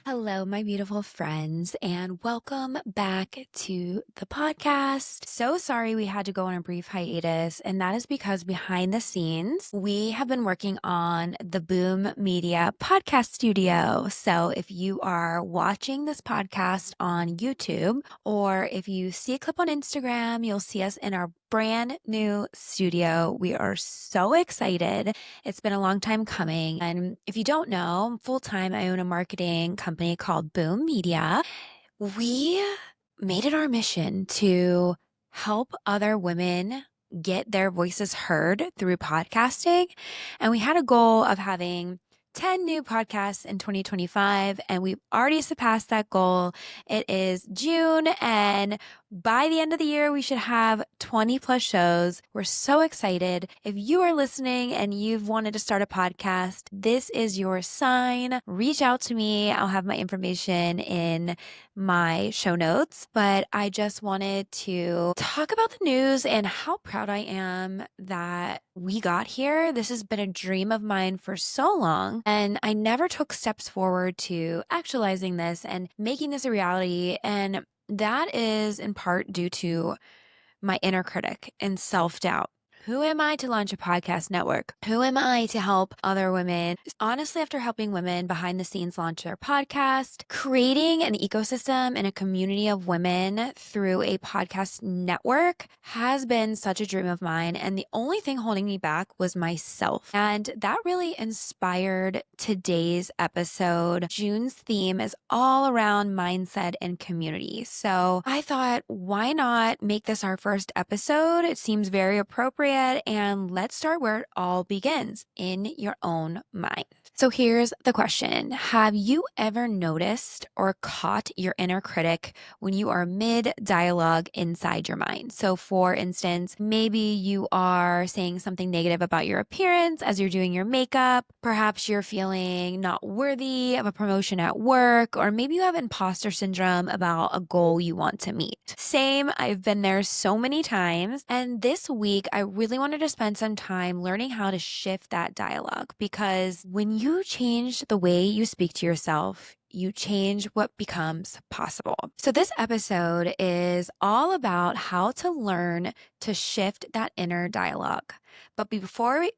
Hello, my beautiful friends, and welcome back to the podcast. So sorry we had to go on a brief hiatus, and that is because behind the scenes, we have been working on the Boom Media podcast studio. So if you are watching this podcast on YouTube, or if you see a clip on Instagram, you'll see us in our brand new studio. We are so excited. It's been a long time coming. And if you don't know, full time, I own a marketing company called Boom Media. We made it our mission to help other women get their voices heard through podcasting. And we had a goal of having 10 new podcasts in 2025, and we've already surpassed that goal. It is June, and by the end of the year, we should have 20 plus shows. We're so excited. If you are listening and you've wanted to start a podcast, this is your sign. Reach out to me. I'll have my information in my show notes, but I just wanted to talk about the news and how proud I am that we got here. This has been a dream of mine for so long, and I never took steps forward to actualizing this and making this a reality. And that is in part due to my inner critic and self-doubt. Who am I to launch a podcast network? Who am I to help other women? Honestly, after helping women behind the scenes launch their podcast, creating an ecosystem and a community of women through a podcast network has been such a dream of mine. And the only thing holding me back was myself. And that really inspired today's episode. June's theme is all around mindset and community. So I thought, why not make this our first episode? It seems very appropriate. And let's start where it all begins, in your own mind. So here's the question. Have you ever noticed or caught your inner critic when you are mid-dialogue inside your mind? So for instance, maybe you are saying something negative about your appearance as you're doing your makeup. Perhaps you're feeling not worthy of a promotion at work, or maybe you have imposter syndrome about a goal you want to meet. Same, I've been there so many times. And this week, I really wanted to spend some time learning how to shift that dialogue, because when you change the way you speak to yourself, you change what becomes possible. So this episode is all about how to learn to shift that inner dialogue. But before we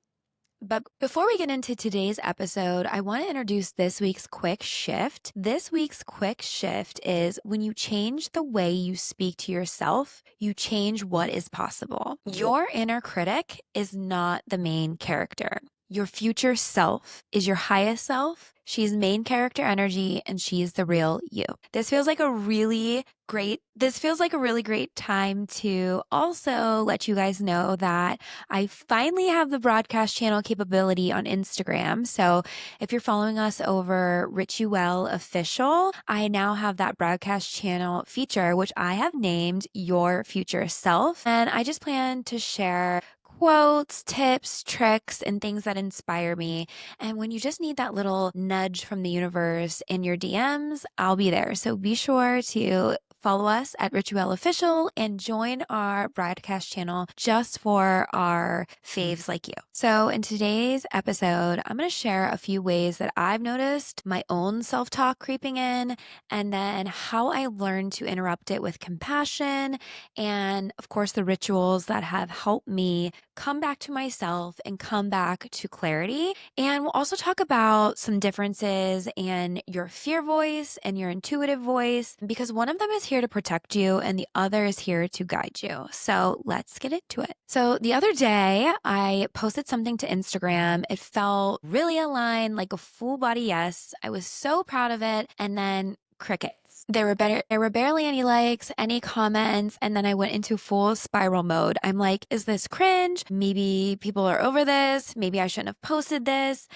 get into today's episode, I want to introduce this week's quick shift. This week's quick shift is when you change the way you speak to yourself, you change what is possible. Your inner critic is not the main character. Your future self is your highest self. She's main character energy, and she's the real you. This feels like a really great time to also let you guys know that I finally have the broadcast channel capability on Instagram. So if you're following us over Rituel Official, I now have that broadcast channel feature, which I have named Your Future Self. And I just plan to share quotes, tips, tricks, and things that inspire me. And when you just need that little nudge from the universe in your DMs, I'll be there. So be sure to follow us at Rituel Official and join our broadcast channel just for our faves like you. So in today's episode, I'm going to share a few ways that I've noticed my own self-talk creeping in, and then how I learned to interrupt it with compassion, and of course the rituals that have helped me come back to myself and come back to clarity. And we'll also talk about some differences in your fear voice and your intuitive voice, because one of them is here to protect you and the other is here to guide you. So let's get into it. So the other day, I posted something to Instagram. It felt really aligned, like a full body yes. I was so proud of it. And then crickets. There were barely any likes, any comments, and then I went into full spiral mode. I'm like, is this cringe? Maybe people are over this. Maybe I shouldn't have posted this.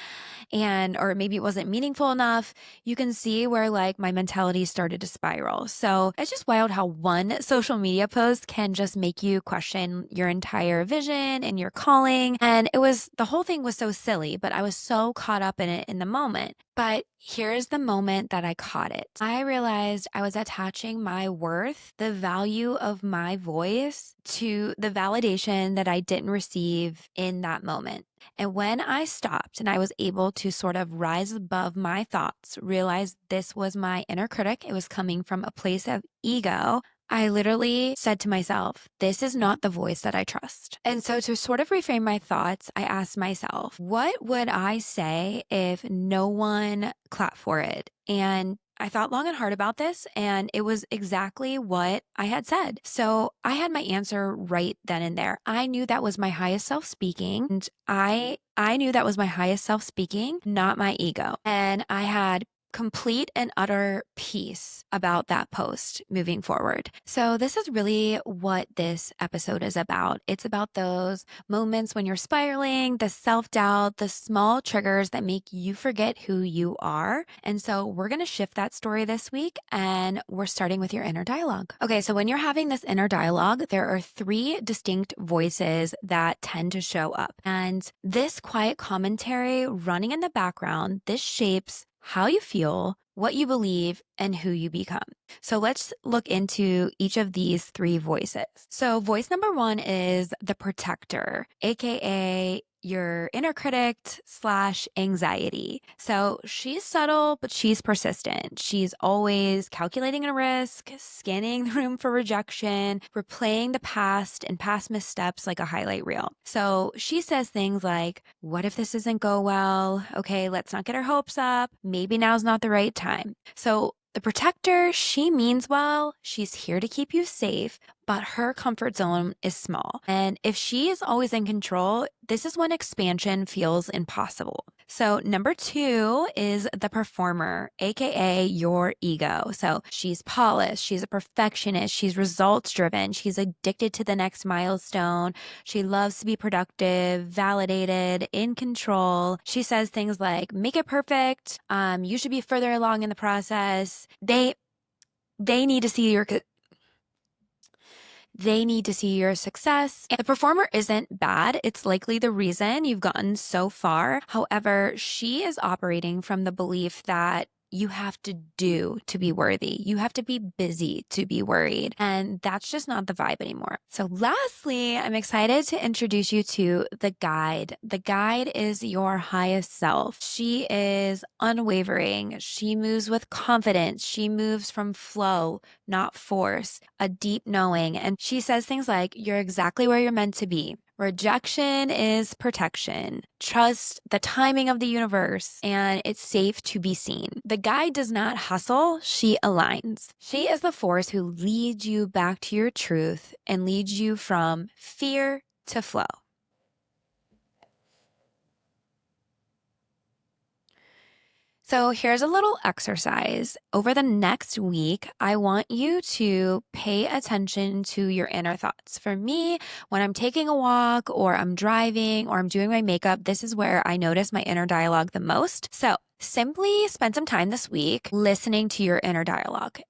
Or maybe it wasn't meaningful enough. You can see where like my mentality started to spiral. So it's just wild how one social media post can just make you question your entire vision and your calling. And the whole thing was so silly, but I was so caught up in it in the moment. But Here's the moment that I caught it. I realized I was attaching my worth, the value of my voice, to the validation that I didn't receive in that moment. And when I stopped and I was able to sort of rise above my thoughts, realize this was my inner critic, it was coming from a place of ego. I literally said to myself, this is not the voice that I trust. And so to sort of reframe my thoughts, I asked myself, what would I say if no one clapped for it? And I thought long and hard about this, and it was exactly what I had said. So I had my answer right then and there. I knew that was my highest self speaking, and I knew that was my highest self speaking, not my ego. And I had complete and utter peace about that post moving forward. So this is really what this episode is about. It's about those moments when you're spiraling, the self-doubt, the small triggers that make you forget who you are. And so we're going to shift that story this week, and we're starting with your inner dialogue. Okay, so when you're having this inner dialogue, there are three distinct voices that tend to show up. And this quiet commentary running in the background, this shapes how you feel, what you believe, and who you become. So let's look into each of these three voices. So voice number one is the protector, aka your inner critic / anxiety. So she's subtle, but she's persistent. She's always calculating a risk, scanning the room for rejection, replaying the past and past missteps like a highlight reel. So she says things like, what if this doesn't go well? Okay, let's not get our hopes up. Maybe now's not the right time. So the protector, she means well. She's here to keep you safe, but her comfort zone is small. And if she is always in control, this is when expansion feels impossible. So number two is the performer, aka your ego. So she's polished, she's a perfectionist, she's results driven, she's addicted to the next milestone. She loves to be productive, validated, in control. She says things like, make it perfect. You should be further along in the process. They need to see your success. And the performer isn't bad. It's likely the reason you've gotten so far. However, she is operating from the belief that you have to do to be worthy. You have to be busy to be worried. And that's just not the vibe anymore. So lastly, I'm excited to introduce you to the guide. The guide is your highest self. She is unwavering. She moves with confidence. She moves from flow, not force, a deep knowing. And she says things like, you're exactly where you're meant to be. Rejection is protection. Trust the timing of the universe, and it's safe to be seen. The guide does not hustle, she aligns. She is the force who leads you back to your truth and leads you from fear to flow. So here's a little exercise. Over the next week, I want you to pay attention to your inner thoughts. For me, when I'm taking a walk or I'm driving or I'm doing my makeup, this is where I notice my inner dialogue the most. So simply spend some time this week listening to your inner dialogue.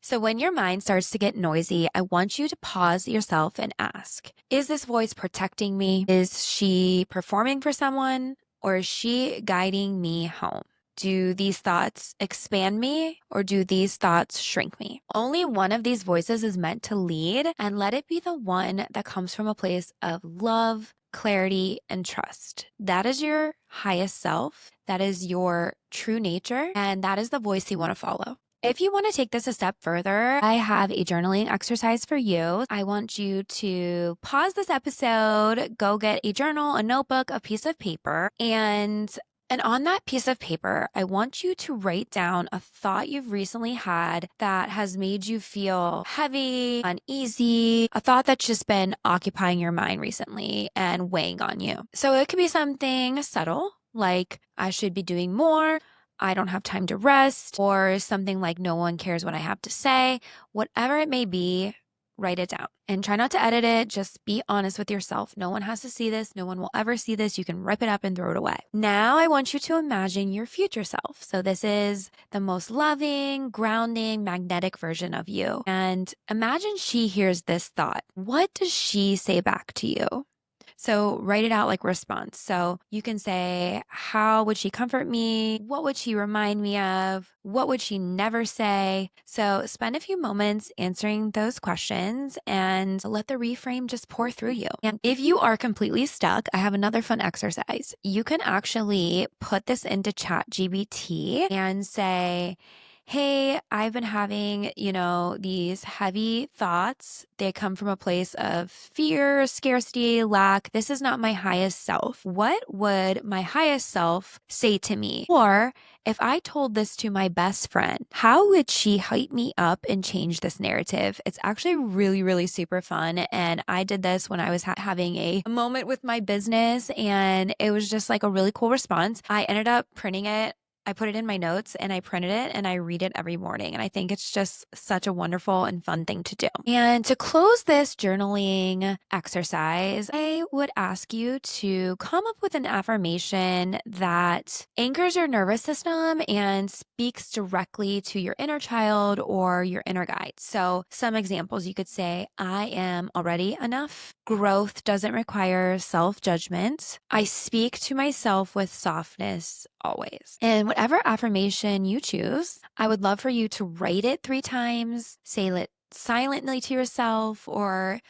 So when your mind starts to get noisy, I want you to pause yourself and ask, is this voice protecting me? Is she performing for someone? Or is she guiding me home? Do these thoughts expand me or do these thoughts shrink me? Only one of these voices is meant to lead, and let it be the one that comes from a place of love, clarity, and trust. That is your highest self. That is your true nature. And that is the voice you want to follow. If you want to take this a step further, I have a journaling exercise for you. I want you to pause this episode, go get a journal, a notebook, a piece of paper, and on that piece of paper, I want you to write down a thought you've recently had that has made you feel heavy, uneasy, a thought that's just been occupying your mind recently and weighing on you. So it could be something subtle, like I should be doing more, I don't have time to rest, or something like no one cares what I have to say. Whatever it may be, write it down and try not to edit it. Just be honest with yourself. No one has to see this. No one will ever see this. You can rip it up and throw it away. Now I want you to imagine your future self. So this is the most loving, grounding, magnetic version of you. And imagine she hears this thought. What does she say back to you? So write it out like response. So you can say, how would she comfort me? What would she remind me of? What would she never say? So spend a few moments answering those questions and let the reframe just pour through you. And if you are completely stuck, I have another fun exercise. You can actually put this into ChatGPT and say, hey, I've been having, these heavy thoughts. They come from a place of fear, scarcity, lack. This is not my highest self. What would my highest self say to me? Or if I told this to my best friend, how would she hype me up and change this narrative? It's actually really, really super fun. And I did this when I was having a moment with my business, and it was just like a really cool response. I ended up printing it. I put it in my notes and I printed it and I read it every morning. And I think it's just such a wonderful and fun thing to do. And to close this journaling exercise, I would ask you to come up with an affirmation that anchors your nervous system and speaks directly to your inner child or your inner guide. So some examples you could say, I am already enough. Growth doesn't require self-judgment. I speak to myself with softness always. And whatever affirmation you choose, I would love for you to write it 3 times, say it silently to yourself, or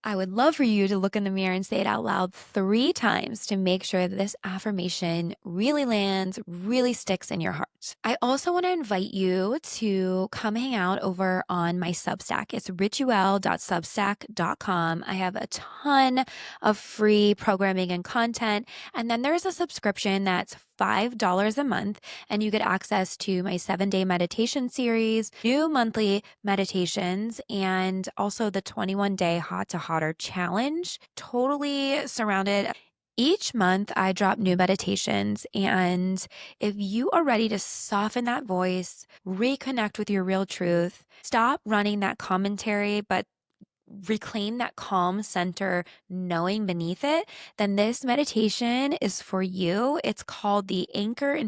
I would love for you to look in the mirror and say it out loud 3 times to make sure that this affirmation really lands, really sticks in your heart. I also want to invite you to come hang out over on my Substack. It's rituel.substack.com. I have a ton of free programming and content. And then there's a subscription that's $5 a month, and you get access to my 7-day meditation series, new monthly meditations, and also the 21-day hot to hotter challenge. Totally surrounded. Each month I drop new meditations, and if you are ready to soften that voice, reconnect with your real truth, stop running that commentary, but reclaim that calm center knowing beneath it, then this meditation is for you. It's called the Anchor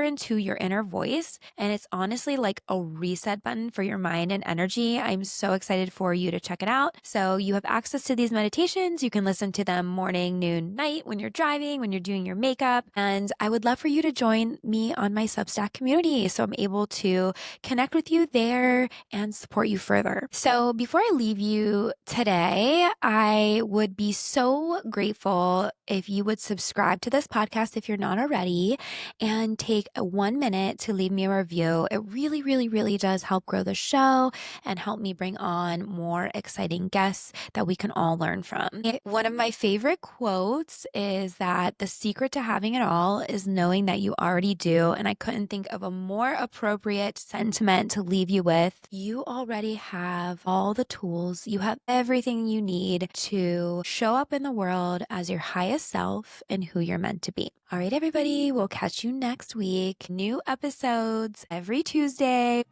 into Your Inner Voice, and it's honestly like a reset button for your mind and energy. I'm so excited for you to check it out. So you have access to these meditations. You can listen to them morning, noon, night, when you're driving, when you're doing your makeup. And I would love for you to join me on my Substack community so I'm able to connect with you there and support you further. So before I leave you today, I would be so grateful if you would subscribe to this podcast if you're not already, and take 1 minute to leave me a review. It really, really, really does help grow the show and help me bring on more exciting guests that we can all learn from. One of my favorite quotes is that the secret to having it all is knowing that you already do. And I couldn't think of a more appropriate sentiment to leave you with. You already have all the tools. You have everything you need to show up in the world as your highest self and who you're meant to be. All right, everybody, we'll catch you next week. New episodes every Tuesday.